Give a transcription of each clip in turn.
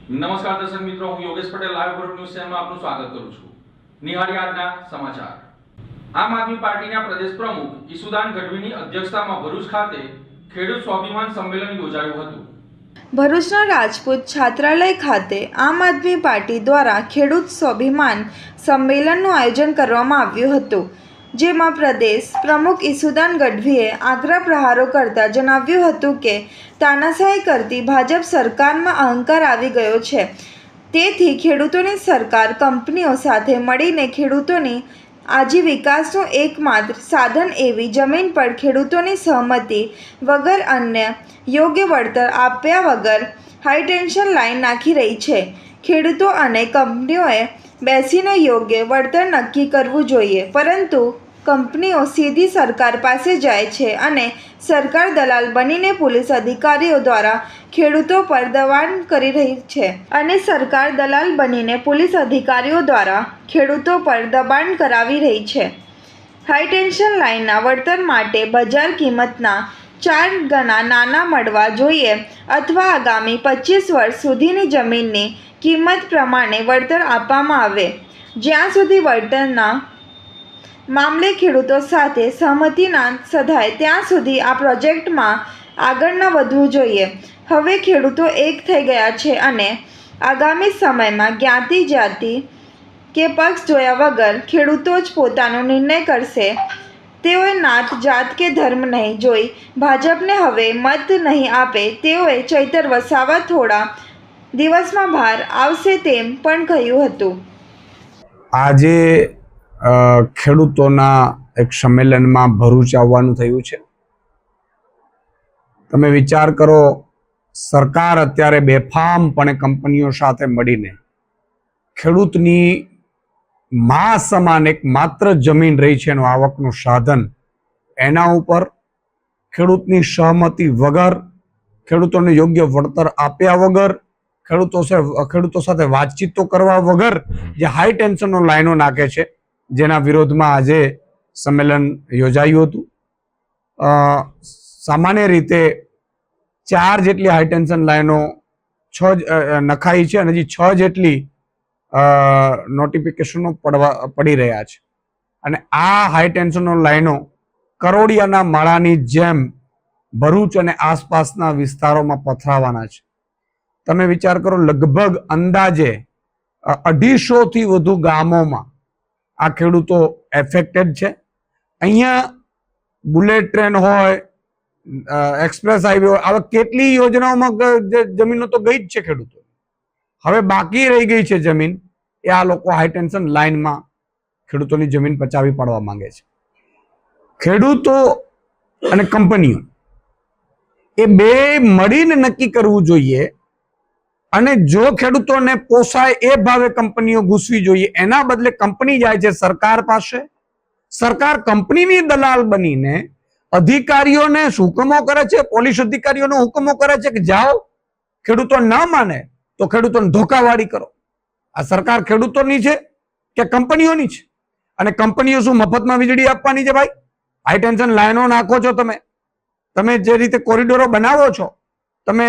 નમસ્કાર દર્શક મિત્રો, હું Yogesh Patel live group news ચેનલમાં આપનું સ્વાગત કરું છું। નિહાળી આજના સમાચાર। આમ આદમી પાર્ટીના પ્રદેશ પ્રમુખ ઈસુદાન ગઢવીની અધ્યક્ષતામાં ભરૂચ ખાતે ખેડૂત સ્વાભિમાન સંમેલન યોજાયું હતું। ભરૂચના રાજપૂત છાત્રાલય ખાતે આમ આદમી પાર્ટી દ્વારા ખેડૂત સ્વાભિમાન સંમેલનનું આયોજન કરવામાં આવ્યું હતું, જેમાં પ્રદેશ પ્રમુખ ઈસુદાન ગઢવીએ આકરા પ્રહારો કરતા જણાવ્યું હતું કે તાનાશાહી કરતી ભાજપ સરકારમાં અહંકાર આવી ગયો છે, તેથી ખેડૂતોની સરકાર કંપનીઓ સાથે મળીને ખેડૂતોની આજીવિકાનું એકમાત્ર સાધન એવી જમીન પર ખેડૂતોની સહમતિ વગર અન્ય યોગ્ય વળતર આપ્યા વગર હાઈટેન્શન લાઇન નાખી રહી છે। ખેડૂતો અને કંપનીઓએ બેસીને યોગ્ય વળતર નક્કી કરવું જોઈએ, પરંતુ કંપનીઓ સીધી સરકાર પાસે જાય છે અને સરકાર દલાલ બનીને પોલીસ અધિકારીઓ દ્વારા ખેડૂતો પર દબાણ કરી રહી છે અને સરકાર દલાલ બનીને પોલીસ અધિકારીઓ દ્વારા ખેડૂતો પર દબાણ કરાવી રહી છે। હાઈટેન્શન લાઇનના વળતર માટે બજાર કિંમતના 4 ગણા નાના મળવા જોઈએ અથવા આગામી 25 વર્ષ સુધીની જમીનની કિંમત પ્રમાણે વળતર આપવામાં આવે। જ્યાં સુધી વળતરના મામલે ખેડૂતો સાથે સહમતિ ના સધાય ત્યાં સુધી આ પ્રોજેક્ટમાં આગળ ન વધવું જોઈએ। હવે ખેડૂતો એક થઈ ગયા છે અને આગામી સમયમાં જ્ઞાતિ જાતિ કે પક્ષ જોયા વગર ખેડૂતો જ પોતાનો નિર્ણય કરશે। તેઓએ નાત જાત કે ધર્મ નહીં જોઈ ભાજપને હવે મત નહીં આપે। તેઓએ ચૈતર વસાવા થોડા દિવસમાં બહાર આવશે તેમ પણ કહ્યું હતું। આજે ખેડૂતોના એક સંમેલનમાં ભરૂચ આવવાનું થયું છે। તમે વિચાર કરો, સરકાર અત્યારે બેફામપણે કંપનીઓ સાથે મળીને ખેડૂતની મા સમાન એક માત્ર જમીન રહી છે એનું આવકનું સાધન, એના ઉપર ખેડૂતની સહમતિ વગર, ખેડૂતોને યોગ્ય વળતર આપ્યા વગર, ખેડૂતો સાથે વાતચીતો કરવા વગર જે હાઈ ટેન્શનનો લાઈનો નાખે છે, જેના વિરોધમાં આજે સંમેલન યોજાયું હતું। સામાન્ય રીતે 4 જેટલી હાઈ ટેન્શન લાઈનો નખાઈ છે અને હજી 6 જેટલી નોટિફિકેશનો પડી રહ્યા છે અને આ હાઈ ટેન્શનનો લાઈનો કરોડિયાના માળાની જેમ ભરૂચ અને આસપાસના વિસ્તારોમાં પથરાવાના છે। તમે વિચાર કરો, લગભગ અંદાજે 250 થી વધુ ગામોમાં આ ખેડૂતો એફેક્ટેડ છે। અહીંયા બુલેટ ટ્રેન હોય, એક્સપ્રેસ હાઈવે હોય, આવા કેટલી યોજનાઓમાં જમીનો તો ગઈ જ છે ખેડૂતો। હવે બાકી રહી ગઈ છે જમીન, એ આ લોકો હાઈ ટેન્શન લાઇનમાં ખેડૂતોની જમીન પચાવી પાડવા માંગે છે। ખેડૂતો અને કંપનીઓ એ બે મળીને નક્કી કરવું જોઈએ અને જો ખેડૂતોને પોસાય એ ભાવે કંપનીઓ ઘૂસવી જોઈએ। એના બદલે કંપની જાય છે સરકાર પાસે, સરકાર કંપનીની દલાલ બનીને અધિકારીઓને હુકમો કરે છે, પોલીસ અધિકારીઓને હુકમો કરે છે કે જાઓ, ખેડૂતો ન માને તો ખેડૂતોને ધોકાવાળી કરો। આ સરકાર ખેડૂતોની છે કે કંપનીઓની છે? અને કંપનીઓ શું મફતમાં વીજળી આપવાની છે? ભાઈ, હાઈ ટેન્શન લાઈનો નાખો છો, તમે જે રીતે કોરિડોરો બનાવો છો, તમે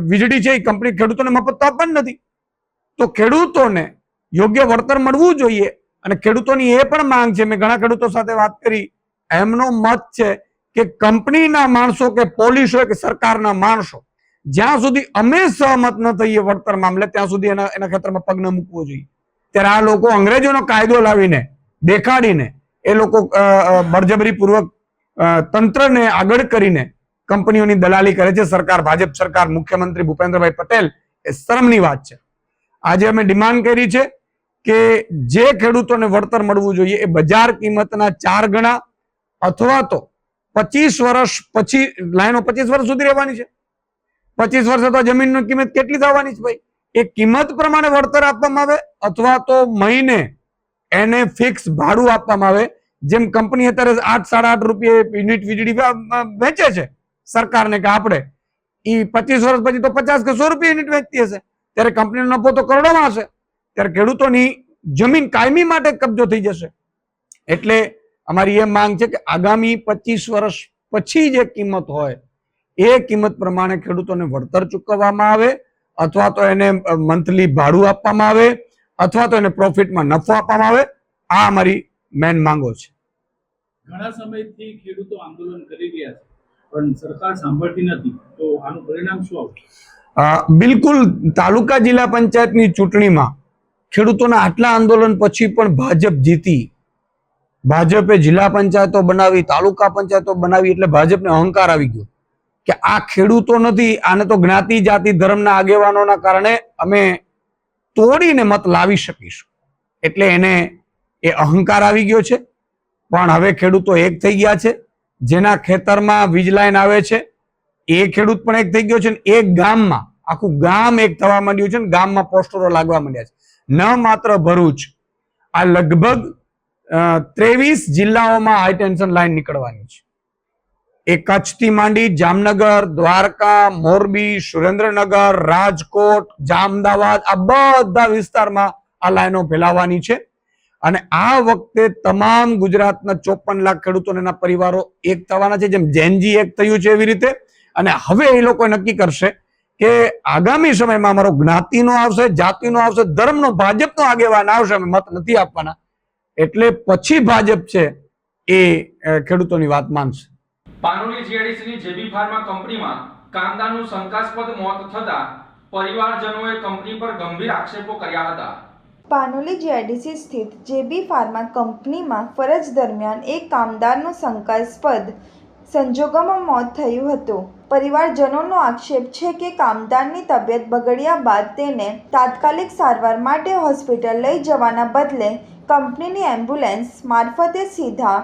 વીજળી છે એ કંપની ખેડૂતોને મફત તો આપવાની નથી। તો ખેડૂતોને યોગ્ય વળતર મળવું જોઈએ અને ખેડૂતોની એ પણ માંગ છે, મેં ઘણા ખેડૂતો સાથે વાત કરી, એમનો મત છે કે કંપનીના માણસો કે પોલીસ હોય કે સરકારના માણસો, જ્યાં સુધી અમે સહમત ન થઈએ વળતર મામલે ત્યાં સુધી એના ખેતરમાં પગ ન મૂકવો જોઈએ। ત્યારે આ લોકો અંગ્રેજોનો કાયદો લાવીને દેખાડીને એ લોકો બળજબરીપૂર્વક તંત્રને આગળ કરીને કંપનીઓની દલાલી કરે છે। સરકાર, ભાજપ સરકાર, મુખ્યમંત્રી ભૂપેન્દ્રભાઈ પટેલ, એ શરમની વાત છે। આજે અમે ડિમાન્ડ કરી છે કે જે ખેડૂતોને વળતર મળવું જોઈએ એ બજાર કિંમતના 4 ગણા અથવા તો 25 વર્ષ પછી, લાઈનો 25 વર્ષ સુધી રહેવાની છે, 25 વર્ષ અથવા જમીનની કિંમત કેટલી થવાની છે? ભાઈ, એ કિંમત પ્રમાણે વળતર આપવામાં આવે અથવા તો મહિને એને ફિક્સ ભાડું આપવામાં આવે। જેમ કંપની અત્યારે 8-8.5 રૂપિયે યુનિટ વીજળી વેચે છે સરકારને કે આપણે, એ 25 વર્ષ પછી તો 50 કે 100 રૂપિયા યુનિટ વેચતી હશે, ત્યારે કંપનીનો નફો તો કરોડોમાં હશે। ત્યારે ખેડૂતોની જમીન કાયમી માટે કબજો થઈ જશે। એટલે અમારી એ માંગ છે કે આગામી 25 વર્ષ પછી જે કિંમત હોય એ કિંમત પ્રમાણે ખેડૂતોને વળતર ચૂકવવામાં આવે અથવા તો એને મંથલી ભાડું આપવામાં આવે અથવા તો એને પ્રોફિટમાં નફો આપવામાં આવે. આ અમારી મેન માંગો છે. ઘણા સમયથી ખેડૂતો આંદોલન કરી રહ્યા છે પણ સરકાર સાંભળતી નથી, તો આનું પરિણામ શું આવશે? બિલકુલ, તાલુકા જિલ્લા પંચાયતની ચૂંટણીમાં ખેડૂતોના આટલા આંદોલન પછી પણ ભાજપ જીતી. ભાજપે જિલ્લા પંચાયતો બનાવી, તાલુકા પંચાયતો બનાવી, એટલે ભાજપને અહંકાર આવી ગયો કે આ ખેડૂતો નથી, આને તો જ્ઞાતિ જાતિ ધર્મના આગેવાનોના કારણે અમે તોડીને મત લાવી શકીશું. એટલે એને એ અહંકાર આવી ગયો છે. પણ હવે ખેડૂતો એક થઈ ગયા છે. જેના ખેતરમાં વીજ લાઈન આવે છે એ ખેડૂત પણ એક થઈ ગયો છે. એક ગામમાં આખું ગામ એક થવા માંડ્યું છે ને ગામમાં પોસ્ટરો લાગવા માંડ્યા છે. ન માત્ર ભરૂચ, આ લગભગ 23 જિલ્લાઓમાં હાઈ ટેન્શન લાઈન નીકળવાની છે. એ કચ્છથી માંડી જામનગર, દ્વારકા, મોરબી, સુરેન્દ્રનગર, રાજકોટ, અમદાવાદ, આ બધા વિસ્તારમાં આ લાઈનો ફેલાવાની છે. અને આ વખતે તમામ ગુજરાતના 54 લાખ ખેડૂતો એના પરિવારો એક થવાના છે. જેમ જેનજી એક થયું છે એવી રીતે. અને હવે એ લોકો નક્કી કરશે કે આગામી સમયમાં અમારો જ્ઞાતિનો આવશે, જાતિનો આવશે, ધર્મનો, ભાજપનો આગેવાન આવશે, અમે મત નથી આપવાના. એટલે પછી ભાજપ છે એ ખેડૂતોની વાત માનશે. પાનોલી જીઆઈડીસીની જેબી ફાર્મા કંપનીમાં કામદારનું શંકાસ્પદ મોત થતા પરિવારજનોએ કંપની પર ગંભીર આક્ષેપો કર્યા હતા. પાનોલી જીઆઈડીસી સ્થિત જેબી ફાર્મા કંપનીમાં ફરજ દરમિયાન એક કામદારનું શંકાસ્પદ સંજોગોમાં મોત થયું હતું. પરિવારજનોનો આક્ષેપ છે કે કામદારની તબિયત બગડ્યા બાદ તેને તાત્કાલિક સારવાર માટે હોસ્પિટલ લઈ જવાના બદલે કંપનીની એમ્બ્યુલન્સ મારફતે સીધા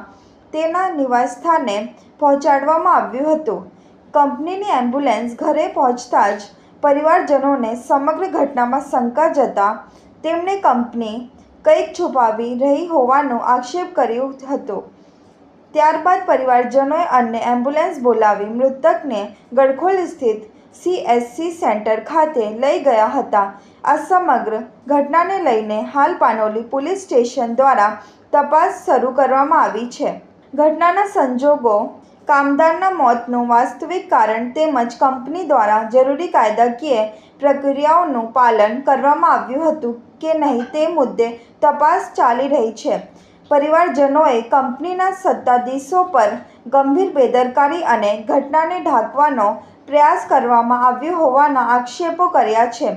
તેના નિવાસસ્થાને પહોંચાડવામાં આવ્યું હતું. કંપનીની એમ્બ્યુલન્સ ઘરે પહોંચતા જ પરિવારજનોને સમગ્ર ઘટનામાં શંકા જતા તેમણે કંપની કંઈક છુપાવી રહી હોવાનો આક્ષેપ કર્યો હતો. ત્યારબાદ પરિવારજનોએ અન્ય એમ્બ્યુલન્સ બોલાવી મૃતકને ગડખોલ સ્થિત CHC સેન્ટર ખાતે લઈ ગયા હતા. આ સમગ્ર ઘટનાને લઈને હાલ પાનોલી પોલીસ સ્ટેશન દ્વારા તપાસ શરૂ કરવામાં આવી છે. ઘટનાના સંજોગો, કામદારના મોતનું વાસ્તવિક કારણ તેમજ કંપની દ્વારા જરૂરી કાયદાકીય પ્રક્રિયાઓનું પાલન કરવામાં આવ્યું હતું કે નહીં તે મુદ્દે તપાસ ચાલી રહી છે. પરિવારજનોએ કંપનીના સત્તાધીશો પર ગંભીર બેદરકારી અને ઘટનાને ઢાંકવાનો પ્રયાસ કરવામાં આવ્યો હોવાના આક્ષેપો કર્યા છે.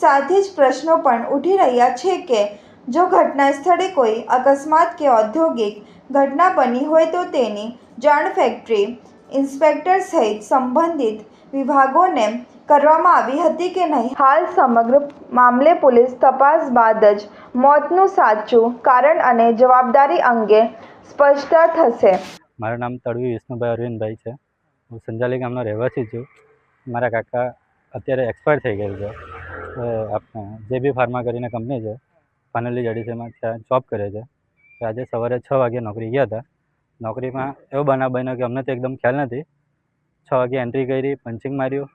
સાથે જ પ્રશ્નો પણ ઉઠી રહ્યા છે કે જો ઘટના સ્થળે કોઈ અકસ્માત કે ઔદ્યોગિક ઘટના બની હોય તો તેની જાણ ફેક્ટરી ઇન્સ્પેક્ટર સહિત સંબંધિત વિભાગોને કરવામાં આવી હતી કે નહીં. હાલ સમગ્ર મામલે પોલીસ તપાસ બાદ જ મોતનું સાચું કારણ અને જવાબદારી અંગે સ્પષ્ટતા થશે. મારું નામ તડવી વિષ્ણુભાઈ અરવિંદભાઈ છે. હું સંજાલી ગામનો રહેવાસી છું. મારા કાકા અત્યારે એક્સપાયર થઈ ગયેલ છે. આપણે જેબી ફાર્મા કરીને કંપની છે, પાનોલી જીઆઈડીસીમાં ત્યાં જોબ કરે છે. આજે સવારે 6 વાગે નોકરી ગયા હતા. નોકરીમાં એવો બનાવ બન્યો કે અમને તો એકદમ ખ્યાલ નથી. 6 વાગે એન્ટ્રી કરી, પંચિંગ માર્યું.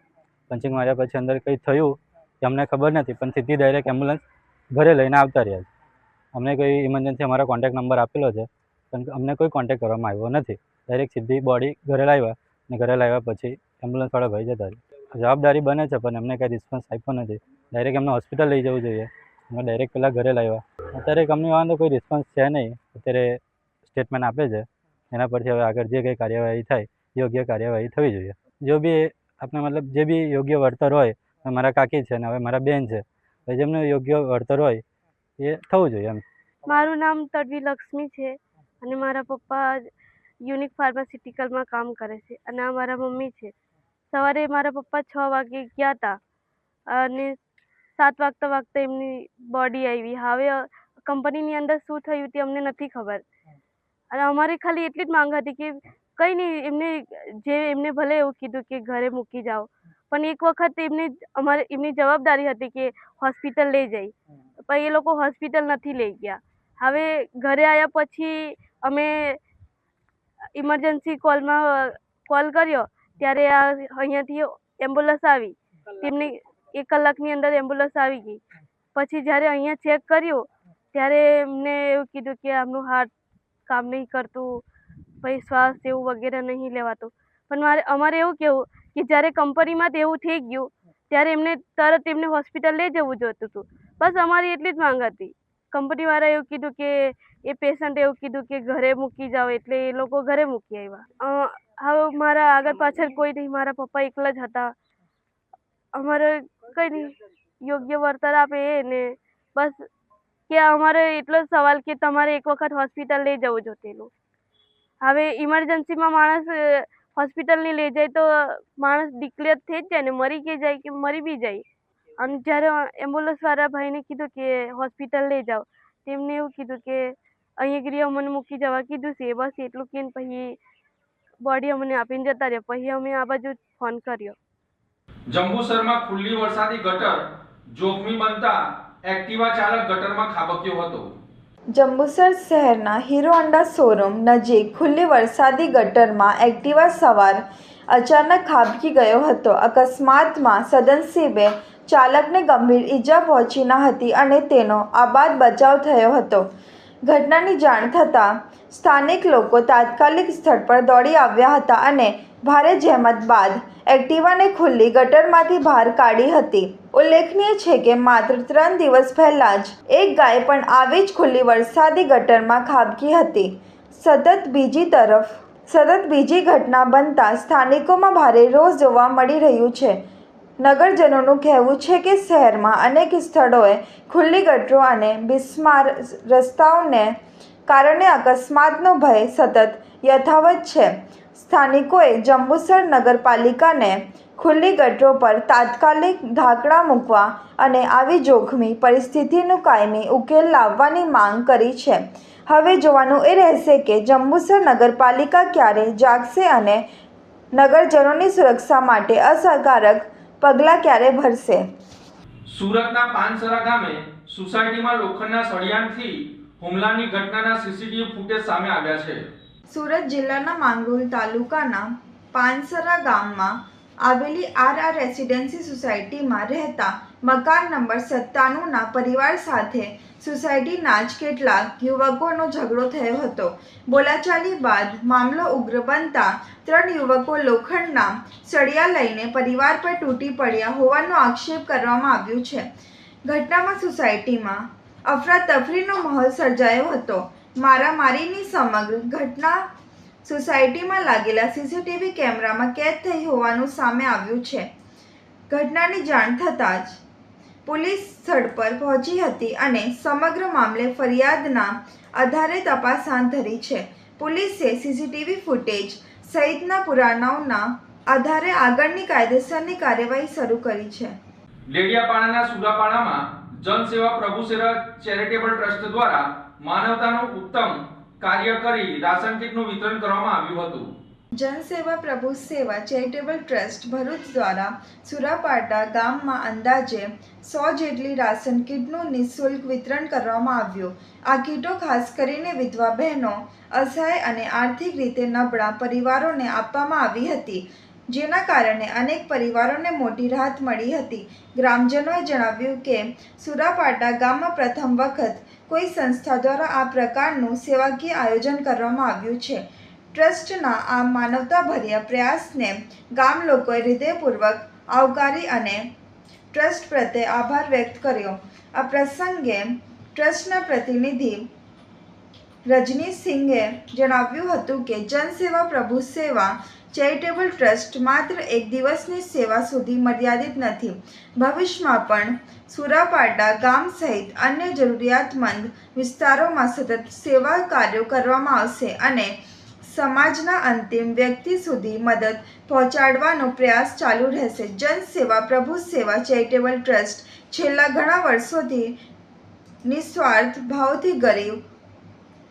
પંચિંગ માર્યા પછી અંદર કંઈ થયું કે અમને ખબર નથી, પણ સીધી ડાયરેક્ટ એમ્બ્યુલન્સ ઘરે લઈને આવતા રહ્યા છે. અમને કોઈ ઇમરજન્સી અમારો કોન્ટેક્ટ નંબર આપેલો છે, પણ અમને કોઈ કોન્ટેક્ટ કરવામાં આવ્યો નથી. ડાયરેક્ટ સીધી બોડી ઘરે લાવ્યા અને ઘરે લાવ્યા પછી એમ્બ્યુલન્સવાળા ભાઈ જતા રહ્યા. જવાબદારી બને છે પણ એમને કંઈ રિસ્પોન્સ આપ્યો નથી. ડાયરેક્ટ એમને હોસ્પિટલ લઈ જવું જોઈએ. અમે ડાયરેક્ટ પહેલાં ઘરે લાવ્યા. અત્યારે કંપનીવાળાનો કોઈ રિસ્પોન્સ છે નહીં. અત્યારે સ્ટેટમેન્ટ આપે છે, એના પરથી હવે આગળ જે કંઈ કાર્યવાહી થાય યોગ્ય કાર્યવાહી થવી જોઈએ. જો બી આપણે મતલબ જે બી યોગ્ય વળતર હોય, મારા કાકી છે અને હવે મારા બેન છે, જેમનું યોગ્ય વળતર હોય એ થવું જોઈએ એમ. મારું નામ તડવી લક્ષ્મી છે અને મારા પપ્પા યુનિક ફાર્માસ્યુટિકલમાં કામ કરે છે અને આ મારા મમ્મી છે. સવારે મારા પપ્પા 6 વાગે ગયા હતા અને 7 વાગતા એમની બોડી આવી. હવે કંપનીની અંદર શું થયું તે અમને નથી ખબર અને અમારી ખાલી એટલી જ માંગ હતી કે કંઈ નહીં, એમને ભલે એવું કીધું કે ઘરે મૂકી જાઓ, પણ એક વખત એમની જવાબદારી હતી કે હોસ્પિટલ લઈ જાય, પણ એ લોકો હોસ્પિટલ નથી લઈ ગયા. હવે ઘરે આવ્યા પછી અમે ઇમરજન્સી કોલ કર્યો ત્યારે અહીંયાથી એમ્બ્યુલન્સ આવી. તેમની 1 કલાકની અંદર એમ્બ્યુલન્સ આવી ગઈ. પછી જ્યારે અહીંયા ચેક કર્યું ત્યારે એમને એવું કીધું કે આમનું હાર્ટ કામ નહીં કરતું, પછી શ્વાસ એવું વગેરે નહીં લેવાતું. પણ અમારે એવું કહેવું કે જ્યારે કંપનીમાં એવું થઈ ગયું ત્યારે એમને હોસ્પિટલ લઈ જવું જોઈતું હતું. બસ અમારી એટલી જ માંગ હતી. કંપનીવાળાએ એવું કીધું કે એ પેશન્ટ એવું કીધું કે ઘરે મૂકી જાઓ, એટલે એ લોકો ઘરે મૂકી આવ્યા. હવે મારા આગળ પાછળ કોઈ નહીં, મારા પપ્પા એકલા જ હતા. અમારે કંઈ નહીં, યોગ્ય વળતર આપે એ ને બસ કે અમારે એટલો જ સવાલ કે તમારે એક વખત હોસ્પિટલ લઈ જવું જોઈતું. હવે ઇમરજન્સીમાં માણસ હોસ્પિટલ નહીં લઈ જાય તો માણસ ડિક્લેર થઈ જ જાય ને, મરી કે જાય કે મરી બી જાય. અને જ્યારે એમ્બ્યુલન્સવાળા ભાઈને કીધું કે હોસ્પિટલ લઈ જાઓ, તેમને એવું કીધું કે અહીં ગરી અમને મૂકી જવા કીધું છે. બસ એટલું કહીને પછી બોડી અમને આપીને જતા રહ્યા. પછી અમે આ બાજુ ફોન કર્યો. જંબુસરમાં ખુલ્લી વરસાદી ગટર જોખમી બનતા એક્ટિવા ચાલક ગટરમાં ખાબક્યો હતો. જંબુસર શહેરના હીરો હોન્ડા શોરૂમ નજીક ખુલ્લી વરસાદી ગટરમાં એક્ટિવા સવાર અચાનક ખાબકી ગયો હતો. અકસ્માતમાં સદનસીબે ચાલકને ગંભીર ઈજા પહોંચી ન હતી અને તેનો આબાદ બચાવ થયો હતો. ઘટનાની જાણ થતાં સ્થાનિક લોકો તાત્કાલિક સ્થળ પર દોડી આવ્યા હતા અને ભારે જહેમત બાદ એક્ટિવાને ખુલ્લી ગટરમાંથી બહાર કાઢી હતી. ઉલ્લેખનીય છે કે માત્ર 3 દિવસ પહેલાં જ એક ગાય પણ આવી જ ખુલ્લી વરસાદી ગટરમાં ખાબકી હતી. સતત બીજી ઘટના બનતા સ્થાનિકોમાં ભારે રોષ જોવા મળી રહ્યું છે. નગરજનોનું કહેવું છે કે શહેરમાં અનેક સ્થળોએ ખુલ્લી ગટરો અને બિસ્માર રસ્તાઓને કારણે અકસ્માતનો ભય સતત યથાવત છે. સ્થાનિકોએ જંબુસર નગરપાલિકાને ખુલ્લી ગટરો પર તાત્કાલિક ઢાંકણા મૂકવા અને આવી જોખમી પરિસ્થિતિનો કાયમી ઉકેલ લાવવાની માંગ કરી છે. હવે જોવાનું એ રહેશે કે જંબુસર નગરપાલિકા ક્યારે જાગશે અને નગરજનોની સુરક્ષા માટે અસરકારક પગલાં ક્યારે ભરશે. સુરતના પાનસરા ગામે સોસાયટીમાં લોખંડના સળિયાથી હુમલાની ઘટનાના સીસીટીવી ફૂટેજ સામે આવ્યા છે. સુરત જિલ્લાના માંગરોળ તાલુકાના પાનસરા ગામમાં આવેલી RR રેસિડેન્સી સોસાયટીમાં રહેતા મકાન નંબર 97ના પરિવાર સાથે સોસાયટીના જ કેટલાક યુવકોનો ઝઘડો થયો હતો. બોલાચાલી બાદ મામલો ઉગ્ર બનતા 3 યુવકો લોખંડના સળિયા લઈને પરિવાર પર તૂટી પડ્યા હોવાનો આક્ષેપ કરવામાં આવ્યો છે. ઘટનામાં સોસાયટીમાં અફરાતફરીનો માહોલ સર્જાયો હતો. મારામારીની સમગ્ર ઘટના સોસાયટીમાં લાગેલા સીસીટીવી કેમેરામાં કેદ થઈ હોવાનું સામે આવ્યું છે. ઘટનાની જાણ થતાં જ પોલીસ સ્થળ પર પહોંચી હતી અને સમગ્ર મામલે ફરિયાદના આધારે તપાસ હાથ ધરી છે. પોલીસે સીસીટીવી ફૂટેજ સહિતના પુરાવાઓના આધારે આગળની કાયદેસરની કાર્યવાહી શરૂ કરી છે. ડેડિયાપાડાના સુરાપાડામાં જનસેવા પ્રભુ સેવા ચેરિટેબલ ટ્રસ્ટ દ્વારા માનવતાનું ઉત્તમ કાર્ય કરી રાશન કીટનું વિતરણ કરવામાં આવ્યું હતું. જનસેવા પ્રભુ સેવા ચેરિટેબલ ટ્રસ્ટ ભરૂચ દ્વારા સુરાપાડા ગામમાં અંદાજે 100 જેટલી રાશન કીટનું નિઃશુલ્ક વિતરણ કરવામાં આવ્યું. આ કીટો ખાસ કરીને વિધવા બહેનો, અસહાય અને આર્થિક રીતે નબળા પરિવારોને આપવામાં આવી હતી, જેના કારણે અનેક પરિવારોને મોટી રાહત મળી હતી. ગ્રામજનોએ જણાવ્યું કે સુરાપાડા ગામમાં પ્રથમ વખત કોઈ સંસ્થા દ્વારા આ પ્રકારનું સેવાકીય આયોજન કરવામાં આવ્યું છે. ટ્રસ્ટના આ માનવતાભર્યા પ્રયાસને ગામ લોકોએ હૃદયપૂર્વક આવકારી અને ટ્રસ્ટ પ્રત્યે આભાર વ્યક્ત કર્યો. આ પ્રસંગે ટ્રસ્ટના પ્રતિનિધિ રજની સિંઘે જણાવ્યું હતું કે જનસેવા પ્રભુ સેવા ચેરિટેબલ ટ્રસ્ટ માત્ર એક દિવસની સેવા સુધી મર્યાદિત નથી. ભવિષ્યમાં પણ સુરાપાડા ગામ સહિત અન્ય જરૂરિયાતમંદ વિસ્તારોમાં સતત સેવા કાર્યો કરવામાં આવશે અને સમાજના અંતિમ વ્યક્તિ સુધી મદદ પહોંચાડવાનો પ્રયાસ ચાલુ રહેશે. જનસેવા પ્રભુ સેવા ચેરિટેબલ ટ્રસ્ટ છેલ્લા ઘણા વર્ષોથી નિસ્વાર્થ ભાવથી ગરીબ,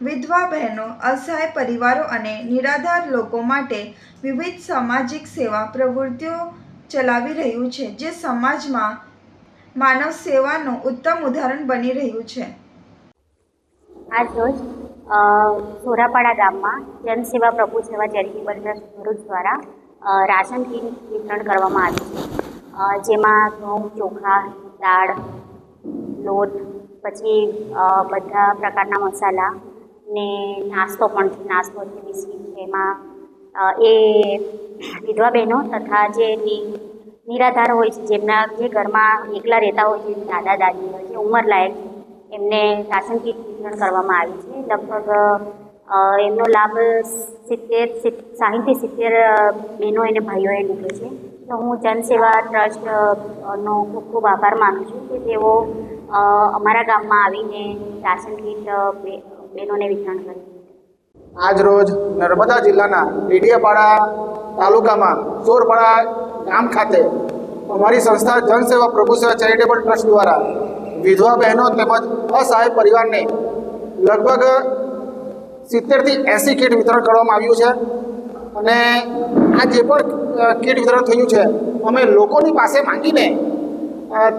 વિધવા બહેનો, અસહાય પરિવારો અને નિરાધાર લોકો માટે વિવિધ સામાજિક સેવા પ્રવૃત્તિઓ ચલાવી રહ્યું છે, જે સમાજમાં માનવ સેવાનું ઉત્તમ ઉદાહરણ બની રહ્યું છે. આજ રોજ સોરાપાડા ગામમાં જનસેવા પ્રભુ સેવા ચેરિટેબલ ટ્રસ્ટ ભરૂચ દ્વારા રાશન કીટ વિતરણ કરવામાં આવ્યું છે, જેમાં ઘઉં, ચોખા, દાળ, લોટ, પછી બધા પ્રકારના મસાલા ને નાસ્તો પણ છે. નાસ્તો છે, બિસ્કીટ છે. એમાં એ વિધવા બહેનો તથા જે નિરાધાર હોય છે, જેમના જે ઘરમાં એકલા રહેતા હોય છે, દાદા દાદી હોય છે, ઉંમરલાયક છે, એમને રાશન કીટ વિતરણ કરવામાં આવી છે. લગભગ એમનો લાભ 60-70 બહેનો અને ભાઈઓએ લીધો છે. તો હું જનસેવા ટ્રસ્ટનો ખૂબ ખૂબ આભાર માનું છું કે તેઓ અમારા ગામમાં આવીને રાશન કીટ બહેનોને વિતરણ કર્યું. આજ રોજ નર્મદા જિલ્લાના ડેડિયાપાડા તાલુકામાં સોરપાડા ગામ ખાતે અમારી સંસ્થા જનસેવા પ્રભુસેવા ચેરિટેબલ ટ્રસ્ટ દ્વારા વિધવા બહેનો તેમજ અસહાય પરિવારને લગભગ 70થી 80 કીટ વિતરણ કરવામાં આવ્યું છે. અને આ જે પણ કીટ વિતરણ થયું છે અમે લોકોની પાસે માંગીને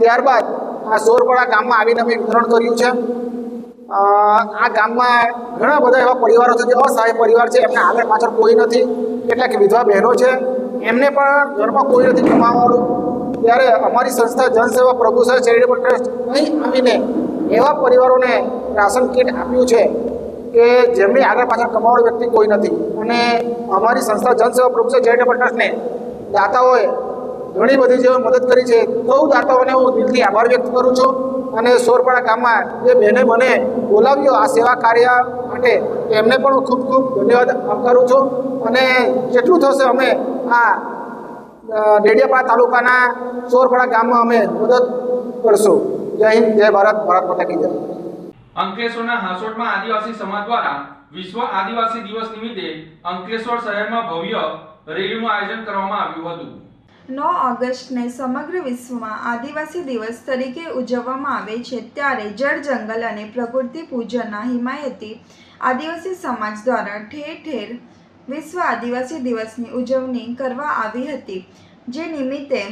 ત્યારબાદ આ સોરપાડા ગામમાં આવીને અમે વિતરણ કર્યું છે. આ ગામમાં ઘણા બધા એવા પરિવારો છે જે અસહાય પરિવાર છે, એમને આગળ પાછળ કોઈ નથી, કેટલાક વિધવા બહેનો છે, એમને પણ ઘરમાં કોઈ નથી કમાવાવાળું. ત્યારે અમારી સંસ્થા જનસેવા પ્રભુસેવા ચેરિટેબલ ટ્રસ્ટ અહીં આવીને એવા પરિવારોને રાશન કીટ આપ્યું છે કે જેમની આગળ પાછળ કમાવાવાળો વ્યક્તિ કોઈ નથી. અને અમારી સંસ્થા જનસેવા પ્રભુસેવા ચેરિટેબલ ટ્રસ્ટને દાતાઓએ ઘણી બધી જે મદદ કરી છે, સૌ દાતાઓને હું દિલથી આભાર વ્યક્ત કરું છું. અને સોરપાડા ગામમાં જે બહેને મને બોલાવ્યો આ સેવા કાર્ય માટે એમને પણ હું ખૂબ ખૂબ ધન્યવાદ આભારું છું. અને જેટલું થશે અમે આ ડેડિયાપાડા તાલુકાના સોરપાડા ગામમાં અમે મદદ કરશું. જય હિન્દ, જય ભારત, ભારત માતા કી જય. અંકલેશ્વરના હાંસોટમાં આદિવાસી સમાજ દ્વારા વિશ્વ આદિવાસી દિવસ નિમિત્તે અંકલેશ્વર શહેરમાં ભવ્ય રેલીનું આયોજન કરવામાં આવ્યું હતું. 9 ઓગસ્ટને સમગ્ર વિશ્વમાં આદિવાસી દિવસ તરીકે ઉજવવામાં આવે છે, ત્યારે જળ, જંગલ અને પ્રકૃતિ પૂજનના હિમાયતી આદિવાસી સમાજ દ્વારા ઠેર ઠેર વિશ્વ આદિવાસી દિવસની ઉજવણી કરવા આવી હતી. જે નિમિત્તે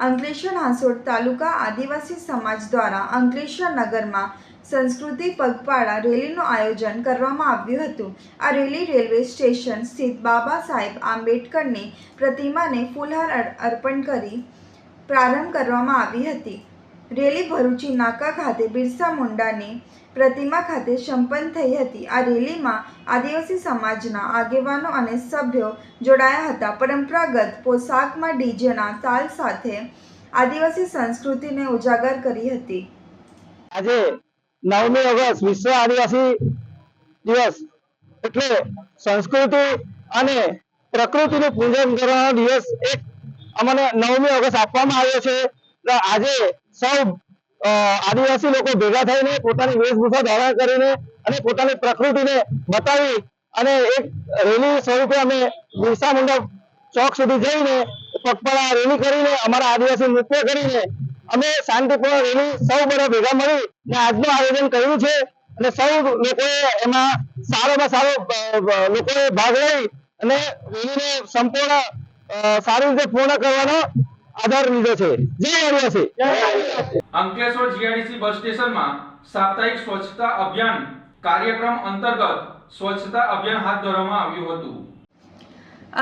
અંકલેશ્વર હાંસોટ તાલુકા આદિવાસી સમાજ દ્વારા અંકલેશ્વર નગરમાં સંસ્કૃતિ પગપાળા રેલીનું આયોજન કરવામાં આવ્યું હતું. આ રેલી રેલવે સ્ટેશન સ્થિત બાબા સાહેબ આંબેડકરની પ્રતિમાને ફૂલહાર અર્પણ કરી પ્રારંભ કરવામાં આવી હતી. રેલી ભરૂચી નાકા ખાતે બિરસા મુંડાની પ્રતિમા ખાતે સંપન્ન થઈ હતી. આ રેલીમાં આદિવાસી સમાજના આગેવાનો અને સભ્યો જોડાયા હતા. પરંપરાગત પોશાકમાં ડીજેના તાલ સાથે આદિવાસી સંસ્કૃતિને ઉજાગર કરી હતી. આજે 9મી ઓગસ્ટ વિશ્વ આદિવાસી દિવસ એટલે સંસ્કૃતિ અને પ્રકૃતિનું પૂજન કરવાનો દિવસ એક અમને 9મી ઓગસ્ટ આપવામાં આવ્યો છે. આજે સૌ આદિવાસી લોકો ભેગા થઈને પોતાની વેશભૂષા ધારણ કરીને અને પોતાની પ્રકૃતિને બતાવી અને એક રેલી સ્વરૂપે અમે બિરસા મુંડા ચોક સુધી જઈને પગપાળા રેલી કરીને અમારા આદિવાસી નૃત્ય કરીને અમે શાંતિપૂર્ણ રેલી સૌ બધા ભેગા મળી ને આજનું આયોજન કર્યું છે. અને સૌ લોકોએ એમાં સારામાં સારો લોકોએ ભાગ લઈ અને રેલીને સંપૂર્ણ સારી રીતે પૂર્ણ કરવાનો આધાર લીધો છે. જય આદિવાસી. અંકલેશ્વર જીઆઈડીસી બસ સ્ટેશનમાં સાપ્તાહિક સ્વચ્છતા અભિયાન કાર્યક્રમ અંતર્ગત સ્વચ્છતા અભિયાન હાથ ધરવામાં આવ્યું હતું.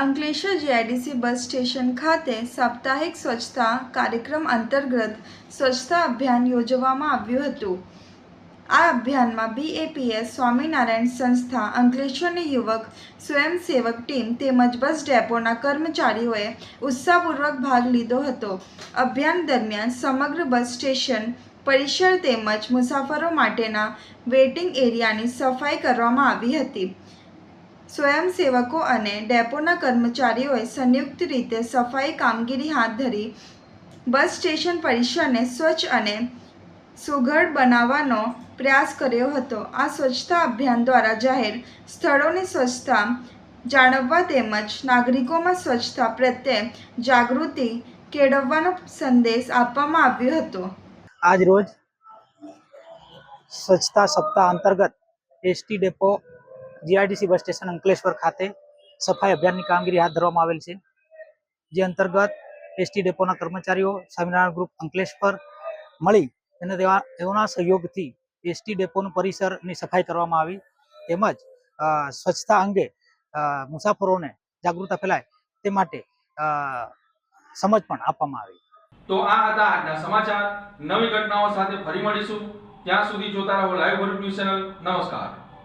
અંકલેશ્વર જીઆઈડીસી બસ સ્ટેશન ખાતે સાપ્તાહિક સ્વચ્છતા કાર્યક્રમ અંતર્ગત સ્વચ્છતા અભિયાન યોજવામાં આવ્યું હતું. આ અભિયાનમાં BAPS સ્વામિનારાયણ સંસ્થા, અંકલેશ્વરની યુવક સ્વયંસેવક ટીમ તેમજ બસ ડેપોના કર્મચારીઓએ ઉત્સાહપૂર્વક ભાગ લીધો હતો. અભિયાન દરમિયાન સમગ્ર બસ સ્ટેશન પરિસર તેમજ મુસાફરો માટેના વેઇટિંગ એરિયાની સફાઈ કરવામાં આવી હતી. સ્વયંસેવકો અને ડેપોના કર્મચારીઓએ સંયુક્ત રીતે સફાઈ કામગીરી હાથ ધરી બસ સ્ટેશન પરિસરને સ્વચ્છ અને સુઘડ બનાવવાનો પ્રયાસ કર્યો હતો. આ સ્વચ્છતા અભિયાન દ્વારા જાહેર સ્થળોની સ્વચ્છતા જાળવવા તેમજ નાગરિકોમાં સ્વચ્છતા પ્રત્યે જાગૃતિ કેળવવાનો સંદેશ આપવામાં આવ્યો હતો. આજ રોજ સ્વચ્છતા સપ્તાહ અંતર્ગત ST depot GIDC bus station Ankleshwar ખાતે સફાઈ અભિયાનની કામગીરી હાથ ધરવામાં આવેલ છે. જે અંતર્ગત એસટી ડેપોના કર્મચારીઓ, સ્વામિનારાયણ ગ્રુપ અંકલેશ્વર મળી અને તેઓના સહયોગથી એસટી ડેપોનું પરિસરની સફાઈ કરવામાં આવી તેમજ સ્વચ્છતા અંગે મુસાફરોને જાગૃતતા ફેલાય તે માટે સમજ પણ આપવામાં આવી. તો આ હતા આજના સમાચાર. નવી ઘટનાઓ સાથે ફરી મળીશું. ત્યાં સુધી જોતા રહો લાઈવ ભરૂચ ન્યૂઝ ચેનલ. નમસ્કાર.